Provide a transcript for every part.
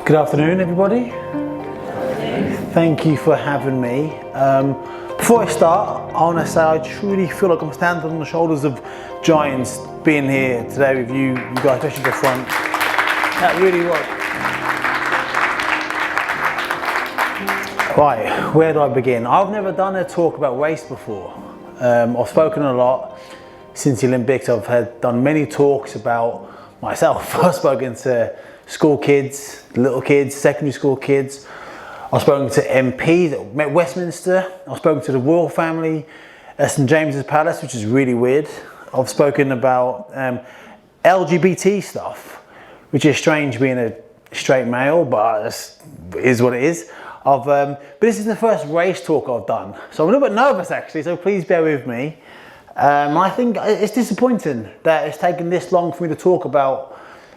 Good afternoon, everybody. Thank you for having me. Before I start, I want to say I truly feel like I'm standing on the shoulders of giants being here today with you guys, especially the front. That really was. Right, where do I begin? I've never done a talk about race before. I've spoken a lot since the Olympics. I've done many talks about myself. I've spoken to school kids, little kids, secondary school kids. I've spoken to MPs at Westminster. I've spoken to the royal family at St James's Palace, which is really weird. I've spoken about LGBT stuff, which is strange being a straight male, but it is what it is. But this is the first race talk I've done, so I'm a little bit nervous actually, so please bear with me. I think it's disappointing that it's taken this long for me to talk about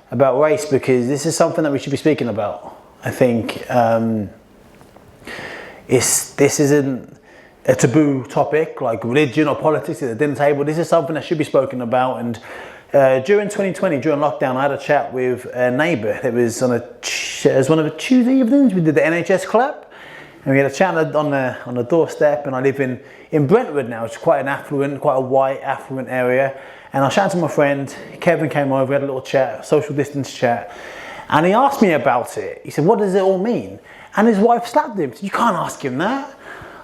race, because this is something that we should be speaking about. I think this isn't a taboo topic like religion or politics at the dinner table. This is something that should be spoken about. And during 2020, during lockdown, I had a chat with a neighbour. It was one of the Tuesday evenings. We did the NHS clap, and we had a chat on the doorstep. And I live in Brentwood now, which is quite a white affluent area. And I chatted to my friend, Kevin came over, we had a little chat, social distance chat, and he asked me about it. He said, what does it all mean? And his wife slapped him. He said, you can't ask him that.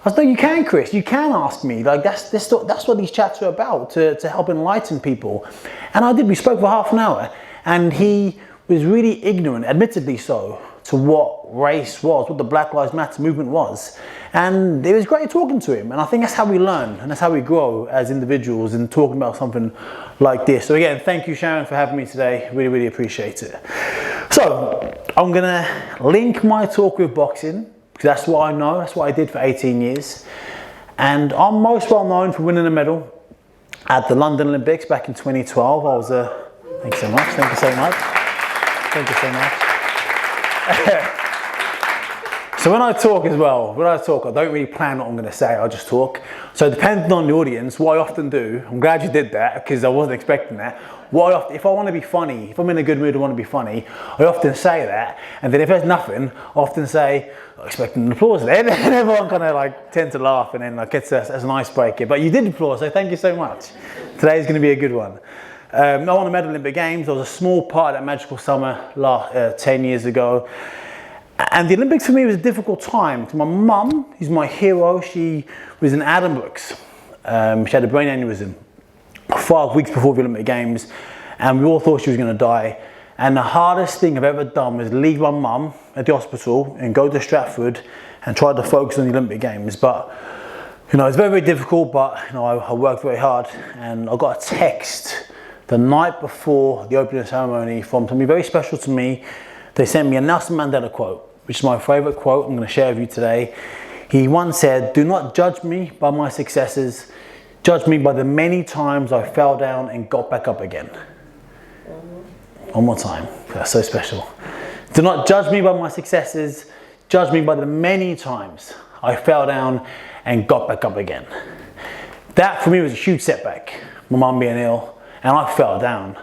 I said, no, you can, Chris, you can ask me. Like that's what these chats are about, to help enlighten people. And I did, we spoke for half an hour, and he was really ignorant, admittedly so, to what race was, what the Black Lives Matter movement was. And it was great talking to him. And I think that's how we learn, and that's how we grow as individuals, in talking about something like this. So again, thank you, Sharon, for having me today. Really, really appreciate it. So I'm gonna link my talk with boxing, because that's what I know, that's what I did for 18 years. And I'm most well known for winning a medal at the London Olympics back in 2012. I was thank you so much, thank you so much. Thank you so much. So when I talk as well, I don't really plan what I'm going to say, I just talk. So depending on the audience, what I often do, I'm glad you did that, because I wasn't expecting that. If I want to be funny, if I'm in a good mood, I want to be funny, I often say that. And then if there's nothing, I often say, I'm expecting an applause then. And everyone kind of like tend to laugh, and then like it's as an icebreaker. But you did applause, so thank you so much. Today's going to be a good one. I won a medal at Olympic Games. I was a small part of that magical summer 10 years ago. And the Olympics for me was a difficult time. My mum, who's my hero, she was in Addenbrooke's. She had a brain aneurysm 5 weeks before the Olympic Games, and we all thought she was going to die. And the hardest thing I've ever done was leave my mum at the hospital and go to Stratford and try to focus on the Olympic Games. But it's very, very difficult, but I worked very hard, and I got a text the night before the opening ceremony from somebody very special to me. They sent me a Nelson Mandela quote, which is my favourite quote I'm going to share with you today. He once said, "Do not judge me by my successes, judge me by the many times I fell down and got back up again." One more time, that's so special. "Do not judge me by my successes, judge me by the many times I fell down and got back up again." That for me was a huge setback, my mum being ill, and I fell down.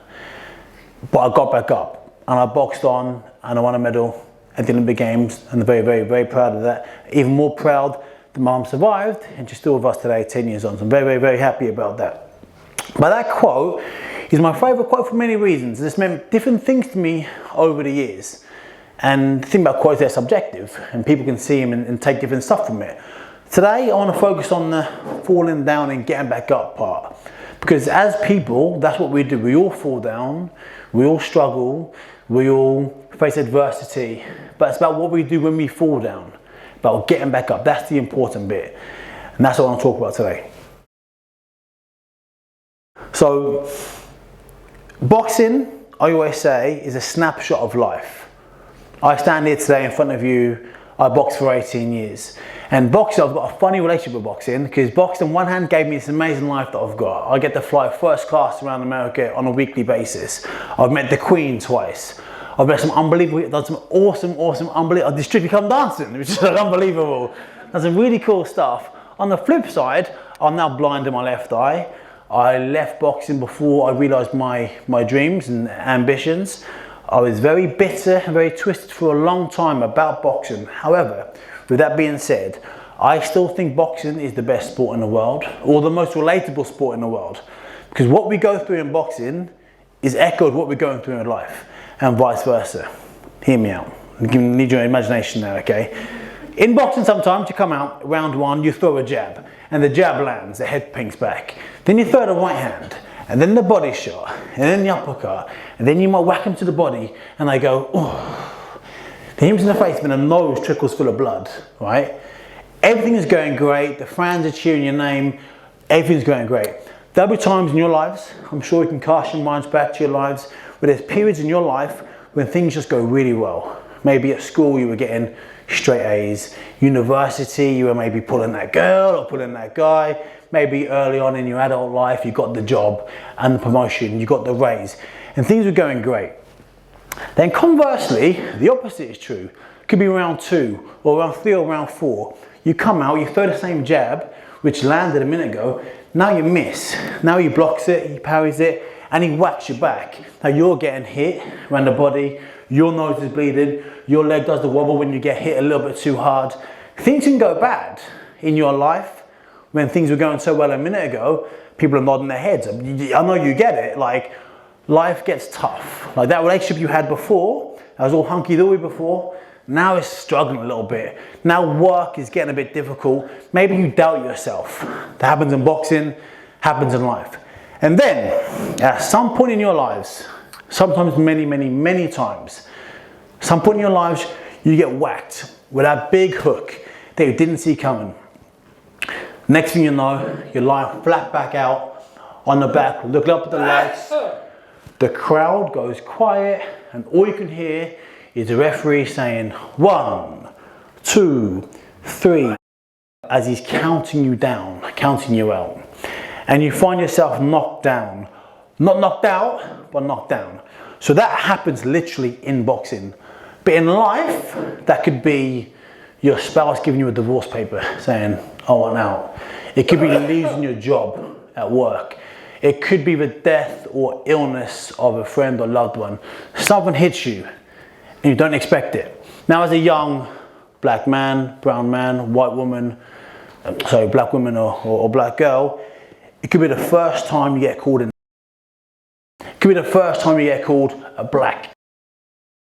But I got back up, and I boxed on, and I won a medal at the Olympic Games, and I'm very, very, very proud of that. Even more proud that my mum survived, and she's still with us today, 10 years on. So I'm very, very, very happy about that. But that quote is my favourite quote for many reasons. It's meant different things to me over the years. And the thing about quotes, they're subjective, and people can see them and take different stuff from it. Today, I want to focus on the falling down and getting back up part. Because as people, that's what we do. We all fall down, we all struggle, we all face adversity, but it's about what we do when we fall down, about getting back up. That's the important bit, and that's what I want to talk about today. So, boxing, I always say, is a snapshot of life. I stand here today in front of you. I boxed for 18 years. And boxing, I've got a funny relationship with boxing, because boxing on one hand gave me this amazing life that I've got. I get to fly first class around America on a weekly basis. I've met the Queen twice. I've met some unbelievable, done some awesome, unbelievable, the Strictly Come Dancing, which is unbelievable. Done some really cool stuff. On the flip side, I'm now blind in my left eye. I left boxing before I realised my dreams and ambitions. I was very bitter and very twisted for a long time about boxing. However, with that being said, I still think boxing is the best sport in the world, or the most relatable sport in the world. Because what we go through in boxing is echoed what we're going through in life, and vice versa. Hear me out. You need your imagination there, okay? In boxing, sometimes you come out, round one, you throw a jab, and the jab lands, the head pings back. Then you throw the right hand, and then the body shot, and then the uppercut, and then you might whack them to the body, and they go, oh. They hit him in the face, and the nose trickles full of blood, right? Everything is going great, the fans are cheering your name, everything's going great. There'll be times in your lives, I'm sure you can cast your minds back to your lives, where there's periods in your life when things just go really well. Maybe at school you were getting straight A's, university you were maybe pulling that girl or pulling that guy, maybe early on in your adult life you got the job and the promotion, you got the raise, and things were going great. Then conversely, the opposite is true. It could be round 2 or round 3 or round 4. You come out, you throw the same jab, which landed a minute ago, now you miss. Now he blocks it, he parries it, and he whacks you back. Now you're getting hit around the body, your nose is bleeding, your leg does the wobble when you get hit a little bit too hard. Things can go bad in your life. When things were going so well a minute ago, people are nodding their heads. I know you get it, like life gets tough. Like that relationship you had before, that was all hunky-dory before, now it's struggling a little bit. Now work is getting a bit difficult. Maybe you doubt yourself. That happens in boxing, happens in life. And then, at some point in your lives, sometimes many times, some point in your lives, you get whacked with that big hook that you didn't see coming. Next thing you know, you're lying flat back out on the back, looking up at the lights. The crowd goes quiet, and all you can hear is the referee saying 1, 2, 3, as he's counting you down, counting you out. And you find yourself knocked down. Not knocked out, but knocked down. So that happens literally in boxing. But in life, that could be your spouse giving you a divorce paper saying, I want out. It could be losing your job at work. It could be the death or illness of a friend or loved one. Something hits you and you don't expect it. Now as a young black man, brown man, white woman, black woman or black girl, it could be the first time you get called in. It could be the first time you get called a black.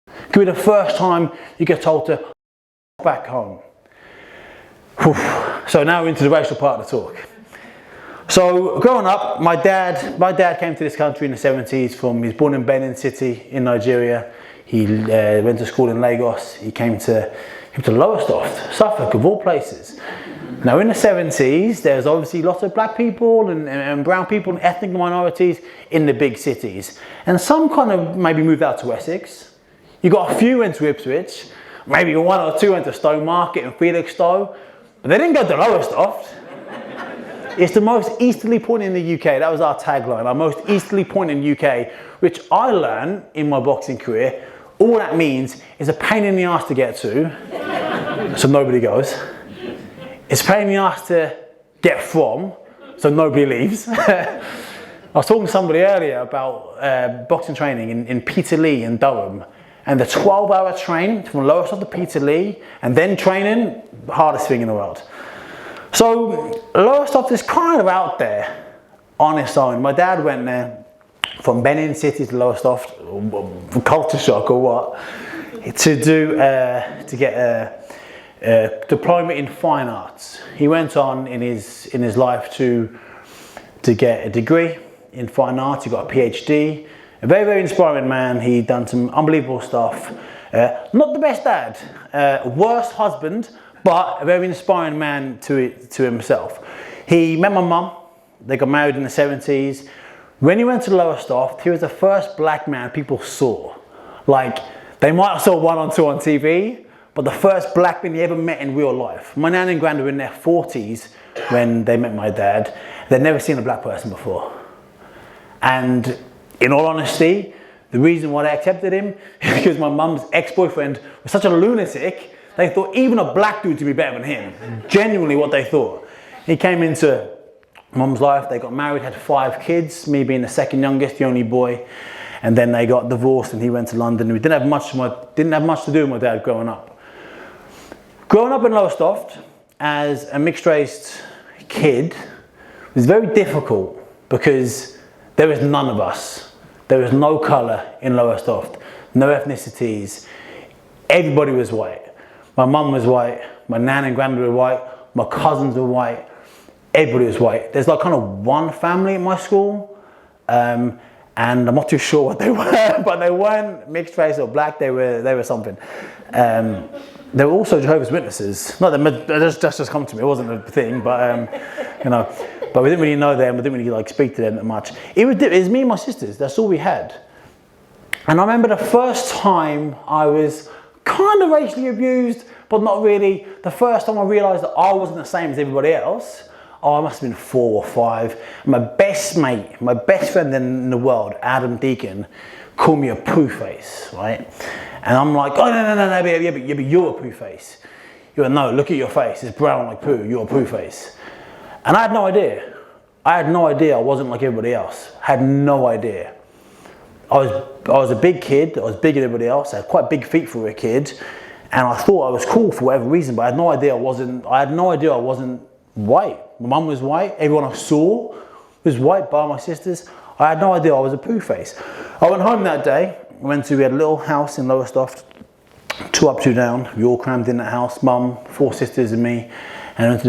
It could be the first time you get told to back home. Whew. So now we're into the racial part of the talk. So growing up, my dad came to this country in the 70s he was born in Benin City in Nigeria. He went to school in Lagos. He came to Lowestoft, Suffolk of all places. Now in the 70s, there's obviously lots of black people and brown people and ethnic minorities in the big cities. And some kind of maybe moved out to Essex. You got a few went to Ipswich, maybe 1 or 2 went to Stowmarket and Felixstowe, but they didn't go to Lowestoft. It's the most easterly point in the UK. That was our tagline, our most easterly point in the UK, which I learned in my boxing career. All that means is a pain in the ass to get to, so nobody goes. It's a pain in the ass to get from, so nobody leaves. I was talking to somebody earlier about boxing training in Peterlee in Durham, and the 12-hour train from Lowestoft to Peterlee, and then training, the hardest thing in the world. So Lowestoft is kind of out there on its own. My dad went there from Benin City to Lowestoft, culture shock or what, to get a diploma in fine arts. He went on in his life to get a degree in fine arts. He got a PhD. A very inspiring man. He'd done some unbelievable stuff. Not the best dad, worst husband, but a very inspiring man to himself. He met my mum. They got married in the 70s. When he went to Lowestoft, he was the first black man people saw. Like, they might have saw 1 or 2 on TV, but the first black man he ever met in real life. My nan and granddad were in their 40s when they met my dad. They'd never seen a black person before. And in all honesty, the reason why they accepted him is because my mum's ex-boyfriend was such a lunatic, they thought even a black dude to be better than him. Genuinely what they thought. He came into mum's life, they got married, had 5 kids, me being the second youngest, the only boy. and then they got divorced and he went to London. We didn't have much to do with my dad growing up. Growing up in Lowestoft as a mixed race kid was very difficult because there was none of us. There was no colour in Lowestoft, no ethnicities. Everybody was white. My mum was white, my nan and granddad were white, my cousins were white, everybody was white. There's like kind of one family at my school, and I'm not too sure what they were, but they weren't mixed race or black, they were something. They were also Jehovah's Witnesses. Not that that's just come to me, it wasn't a thing, but you know, but we didn't really know them, we didn't really like speak to them that much. It was me and my sisters, that's all we had. And I remember the first time I was kind of racially abused, but not really. The first time I realised that I wasn't the same as everybody else, I must have been 4 or 5. My best mate, my best friend in the world, Adam Deacon, called me a poo face, right? And I'm like, oh no, but you're a poo face. You're like, no, look at your face, it's brown like poo, you're a poo face. And I had no idea. I had no idea I wasn't like everybody else. I had no idea. I was a big kid, I was bigger than everybody else, I had quite big feet for a kid, and I thought I was cool for whatever reason, but I had no idea I wasn't white. My mum was white, everyone I saw was white, bar my sisters. I had no idea I was a poo face. I went home that day, we had a little house in Lowestoft, 2 up, 2 down, we all crammed in that house, mum, 4 sisters and me, and I went to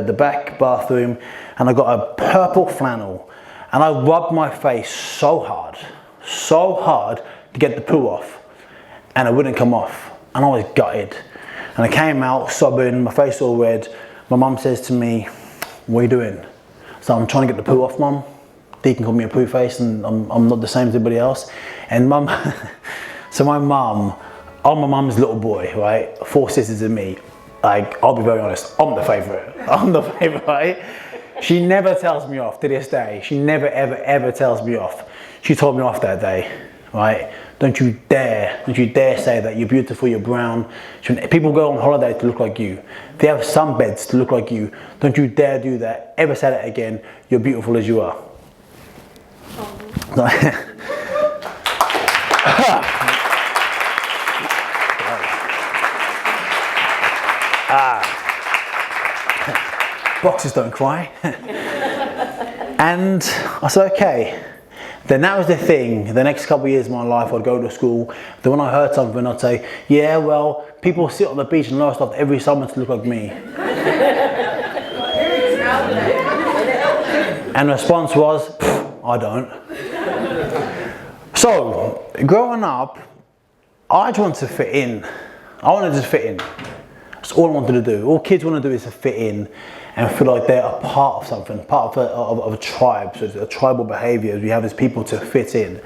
the back bathroom, and I got a purple flannel, and I rubbed my face so hard to get the poo off, and it wouldn't come off, and I was gutted. And I came out sobbing, my face all red. My mum says to me, what are you doing? So I'm trying to get the poo off, mum. Deacon called me a poo face, and I'm not the same as everybody else. And mum, so my mum, I'm my mum's little boy, right? 4 sisters and me. Like, I'll be very honest, I'm the favourite. I'm the favourite, right? She never tells me off to this day. She never, ever tells me off. She told me off that day, right? Don't you dare say that you're beautiful, you're brown. People go on holiday to look like you. They have sunbeds to look like you. Don't you dare do that. Ever say that again. You're beautiful as you are. Boxers don't cry. And I said, okay. Then that was the thing. The next couple of years of my life, I'd go to school. Then when I heard something, I'd say, yeah, well, people sit on the beach in Lowestoft every summer to look like me. And the response was, I don't. So, growing up, I just wanted to fit in. I wanted to fit in. That's all I wanted to do. All kids want to do is to fit in and feel like they're a part of something, part of a tribe. So it's a tribal behaviour we have as people to fit in.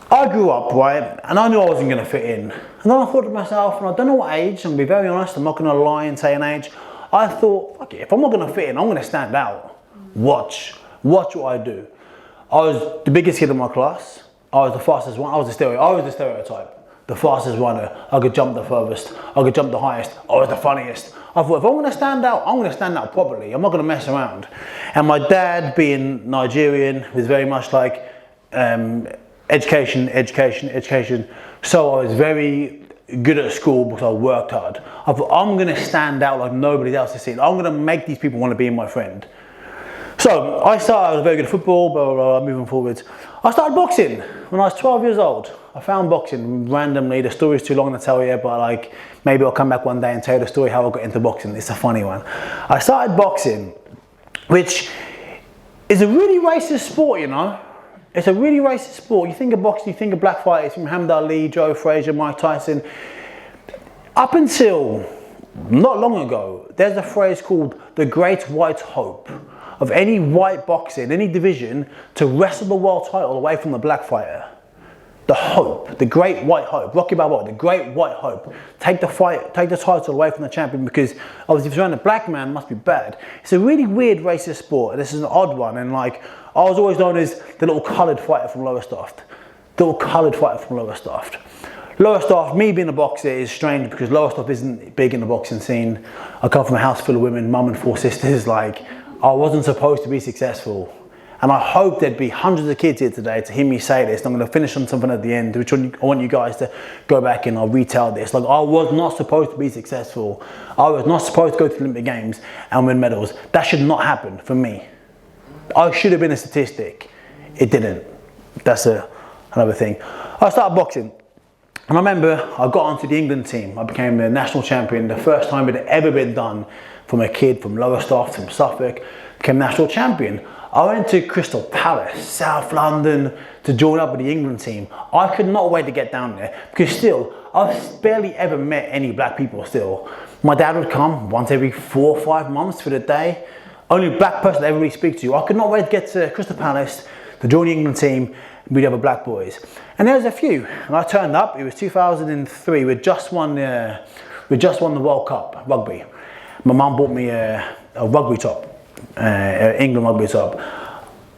I grew up, right, and I knew I wasn't going to fit in. And then I thought to myself, and I don't know what age, I'm going to be very honest, I'm not going to lie and say an age. I thought, fuck it, if I'm not going to fit in, I'm going to stand out. Watch what I do. I was the biggest kid in my class. I was the fastest one. I was the stereotype. The fastest runner, I could jump the furthest, I could jump the highest, I was the funniest. I thought, if I'm gonna stand out, I'm gonna stand out properly, I'm not gonna mess around. And my dad, being Nigerian, was very much like education. So I was very good at school because I worked hard. I thought, I'm gonna stand out like nobody else has seen. I'm gonna make these people wanna be my friend. So I was very good at football, blah, blah, blah, moving forwards. I started boxing when I was 12 years old. I found boxing randomly. The story's too long to tell you, but like maybe I'll come back one day and tell you the story how I got into boxing. It's a funny one. I started boxing, which is a really racist sport, you know. It's a really racist sport. You think of boxing, you think of black fighters, Muhammad Ali, Joe Frazier, Mike Tyson. Up until not long ago, there's a phrase called the Great White Hope of any white boxer in any division to wrestle the world title away from the black fighter. The hope, the Great White Hope, Rocky Balboa, the Great White Hope. Take the title away from the champion, because obviously if it's around a black man, it must be bad. It's a really weird racist sport. This is an odd one, and like I was always known as the little coloured fighter from Lowestoft. The little coloured fighter from Lowestoft. Lowestoft, me being a boxer, is strange because Lowestoft isn't big in the boxing scene. I come from a house full of women, mum and 4 sisters. Like, I wasn't supposed to be successful. And I hope there'd be hundreds of kids here today to hear me say this. I'm going to finish on something at the end, which I want you guys to go back and I'll retell this. Like, I was not supposed to be successful. I was not supposed to go to the Olympic Games and win medals. That should not happen for me. I should have been a statistic. It didn't. That's another thing. I started boxing. And I remember I got onto the England team. I became the national champion. The first time it had ever been done from a kid from Lowestoft, from Suffolk, became national champion. I went to Crystal Palace, South London, to join up with the England team. I could not wait to get down there because still, I've barely ever met any black people still. My dad would come once every 4 or 5 months for the day. Only black person I ever really speak to. I could not wait to get to Crystal Palace to join the England team with the other black boys. And there was a few. And I turned up, it was 2003, we'd just won the World Cup, rugby. My mum bought me a rugby top. England rugby top.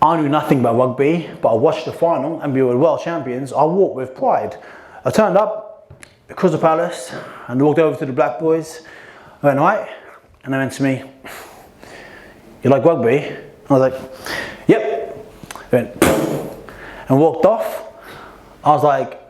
I knew nothing about rugby, but I watched the final and we were world champions. I walked with pride. I turned up at Crystal Palace and walked over to the black boys. I went, right, and they went to me, "You like rugby?" I was like, "Yep." They went, and walked off. I was like,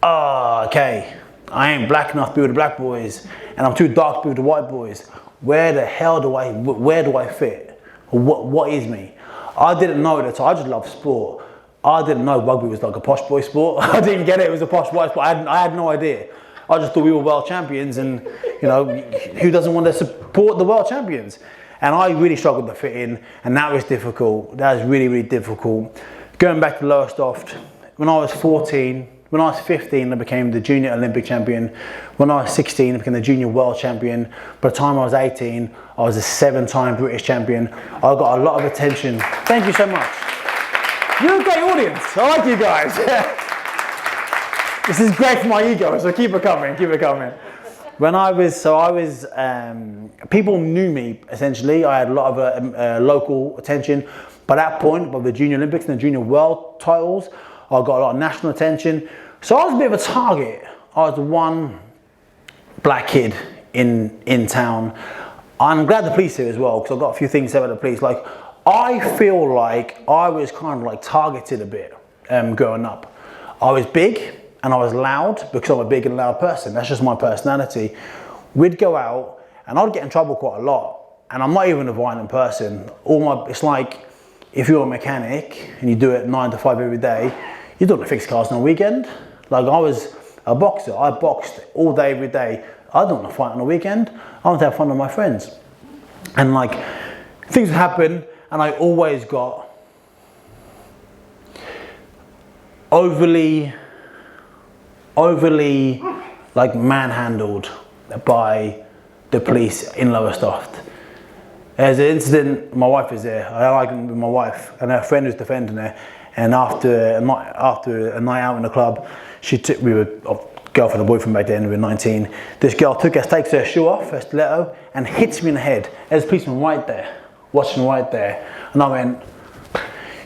"Oh, okay, I ain't black enough to be with the black boys, and I'm too dark to be with the white boys. Where the hell where do I fit? What is me?" I didn't know that. I just love sport. I didn't know rugby was like a posh boy sport. I didn't get it was a posh boy sport. I had no idea. I just thought we were world champions, and you know, who doesn't want to support the world champions? And I really struggled to fit in, and that was difficult. That was really, really difficult. Going back to Lowestoft, when I was 14, when I was 15, I became the junior Olympic champion. When I was 16, I became the junior world champion. By the time I was 18, I was a 7-time British champion. I got a lot of attention. Thank you so much. You're a great audience. I like you guys. This is great for my ego, so keep it coming, keep it coming. People knew me, essentially. I had a lot of local attention. By that point, by the Junior Olympics and the Junior World titles, I got a lot of national attention. So I was a bit of a target. I was the one black kid in town. I'm glad the police here as well, because I've got a few things to say about the police. Like, I feel like I was kind of like targeted a bit growing up. I was big and I was loud because I'm a big and loud person. That's just my personality. We'd go out and I'd get in trouble quite a lot. And I'm not even a violent person. It's like if you're a mechanic and you do it 9 to 5 every day, you don't want to fix cars on a weekend. Like, I was a boxer. I boxed all day, every day. I don't want to fight on a weekend. I want to have fun with my friends. And like, things would happen and I always got overly like manhandled by the police in Lowestoft. There's an incident, my wife is there, I argued with my wife and her friend was defending her, and after a night out in the club, we were girlfriend and boyfriend back then, we were 19, this girl takes her shoe off, her stiletto, and hits me in the head. There's a policeman right there, watching right there, and I went,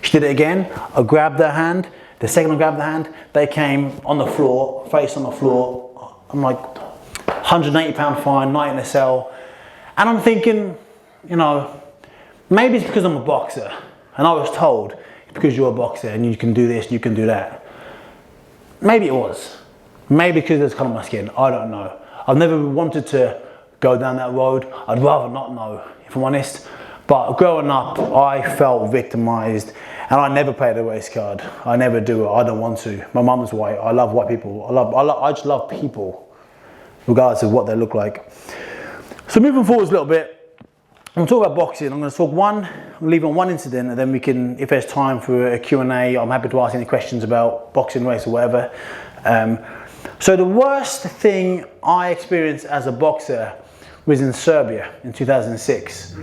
she did it again, I grabbed her hand, the second I grabbed the hand, they came on the floor, face on the floor. I'm like, £180 fine, night in a cell. And I'm thinking, you know, maybe it's because I'm a boxer. And I was told, it's because you're a boxer and you can do this, you can do that. Maybe it was. Maybe because it's colour of my skin, I don't know. I've never wanted to go down that road. I'd rather not know, if I'm honest. But growing up, I felt victimised. And I never played the race card. I never do it. I don't want to. My mum's white. I love white people. I just love people, regardless of what they look like. So moving forwards a little bit, I'm going to talk about boxing. I'm going to talk leave on one incident, and then we can, if there's time for a Q&A, I'm happy to ask any questions about boxing, race, or whatever. So the worst thing I experienced as a boxer was in Serbia in 2006.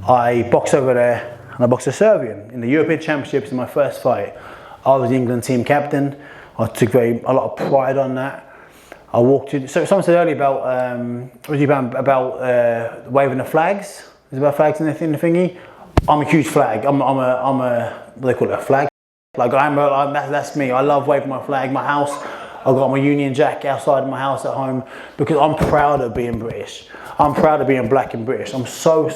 I boxed over there. And I boxed a Serbian in the European Championships in my first fight. I was the England team captain. I took a lot of pride on that. I walked in. So someone said earlier about waving the flags. Is about flags in the thingy? I'm a huge flag. I'm a what do they call it, a flag? Like that's me. I love waving my flag. My house, I've got my Union Jack outside my house at home because I'm proud of being British. I'm proud of being black and British. I'm so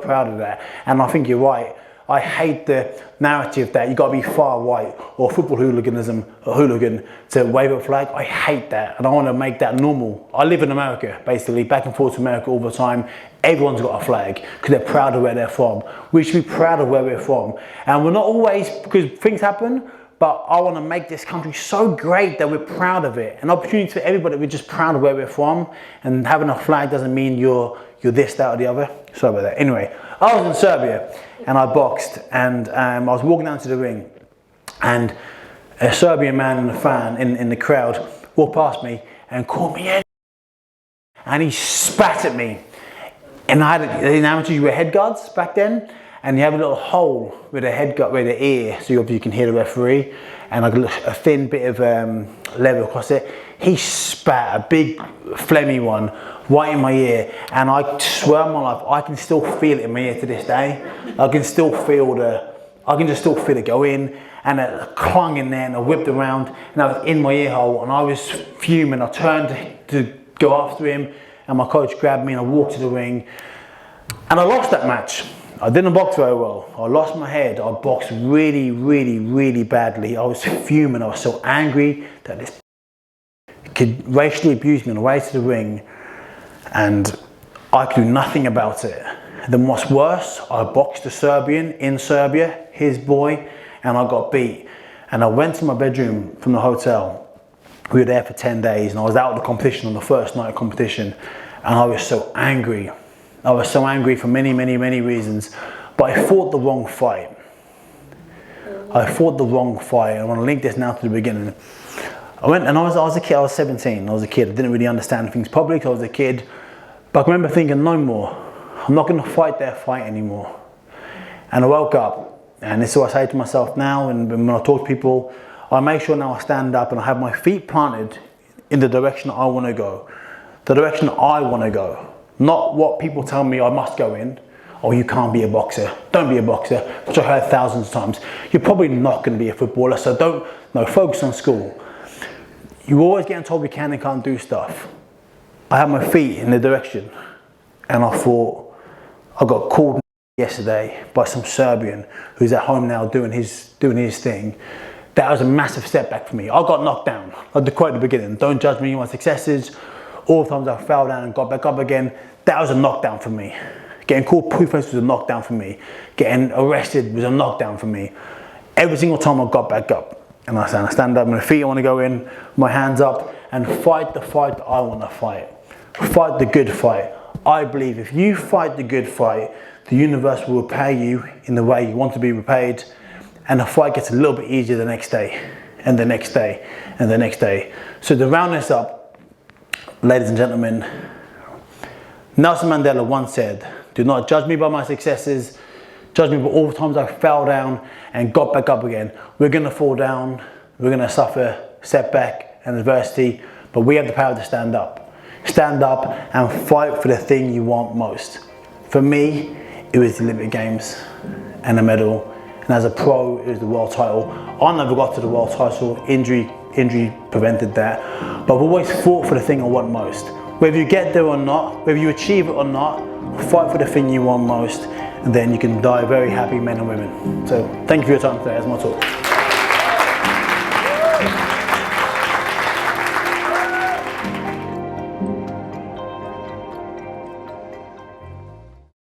proud of that. And I think you're right. I hate the narrative that you got to be far right or football hooliganism, a hooligan to wave a flag. I hate that, and I want to make that normal. I live in America, basically, back and forth to America all the time. Everyone's got a flag because they're proud of where they're from. We should be proud of where we're from, and we're not always, because things happen. But I want to make this country so great that we're proud of it. An opportunity for everybody, we're just proud of where we're from. And having a flag doesn't mean you're this, that, or the other. Sorry about that. Anyway, I was in Serbia and I boxed, and I was walking down to the ring, and a Serbian man and a fan in the crowd walked past me and called me in. And he spat at me. And I had, in amateurs, you wear head guards back then. And you have a little hole with a head guard, with the ear, so you can hear the referee, and like a thin bit of leather across it. He spat a big phlegmy one right in my ear, and I swear on my life, I can still feel it in my ear to this day. I can still feel just still feel it go in, and it clung in there, and I whipped around, and I was in my ear hole, and I was fuming. I turned to go after him, and my coach grabbed me, and I walked to the ring, and I lost that match. I didn't box very well. I lost my head. I boxed really, really, really badly. I was fuming. I was so angry that this kid racially abused me on the way to the ring, and I could do nothing about it. Then what's worse, I boxed a Serbian in Serbia, his boy, and I got beat. And I went to my bedroom from the hotel. We were there for 10 days, and I was out of the competition on the first night of competition, and I was so angry. I was so angry for many, many, many reasons, but I fought the wrong fight. I fought the wrong fight. I want to link this now to the beginning. I was a kid, I was 17, I was a kid. I didn't really understand things properly because I was a kid, but I remember thinking, no more. I'm not going to fight their fight anymore. And I woke up, and this is what I say to myself now, and when I talk to people, I make sure now I stand up and I have my feet planted in the direction I want to go. The direction I want to go. Not what people tell me I must go in. Oh, you can't be a boxer. Don't be a boxer, which I heard thousands of times. You're probably not going to be a footballer, so focus on school. You're always getting told we can and can't do stuff. I had my feet in the direction, and I thought, I got called yesterday by some Serbian who's at home now doing his thing. That was a massive setback for me. I got knocked down. Like the quote at the beginning, don't judge me on my successes. All the times I fell down and got back up again, that was a knockdown for me. Getting called poo-face was a knockdown for me. Getting arrested was a knockdown for me. Every single time I got back up, and I stand up, my feet I want to go in, my hands up, and fight the fight that I want to fight. Fight the good fight. I believe if you fight the good fight, the universe will repay you in the way you want to be repaid, and the fight gets a little bit easier the next day, and the next day, and the next day. So to round this up, ladies and gentlemen, Nelson Mandela once said, do not judge me by my successes, judge me by all the times I fell down and got back up again. We're going to fall down, we're going to suffer setback and adversity, but we have the power to stand up. Stand up and fight for the thing you want most. For me, it was the Olympic Games and a medal, and as a pro, it was the world title. I never got to the world title, injury prevented that, but I've always fought for the thing I want most. Whether you get there or not, whether you achieve it or not, fight for the thing you want most, and then you can die very happy men and women. So thank you for your time today. That's my talk.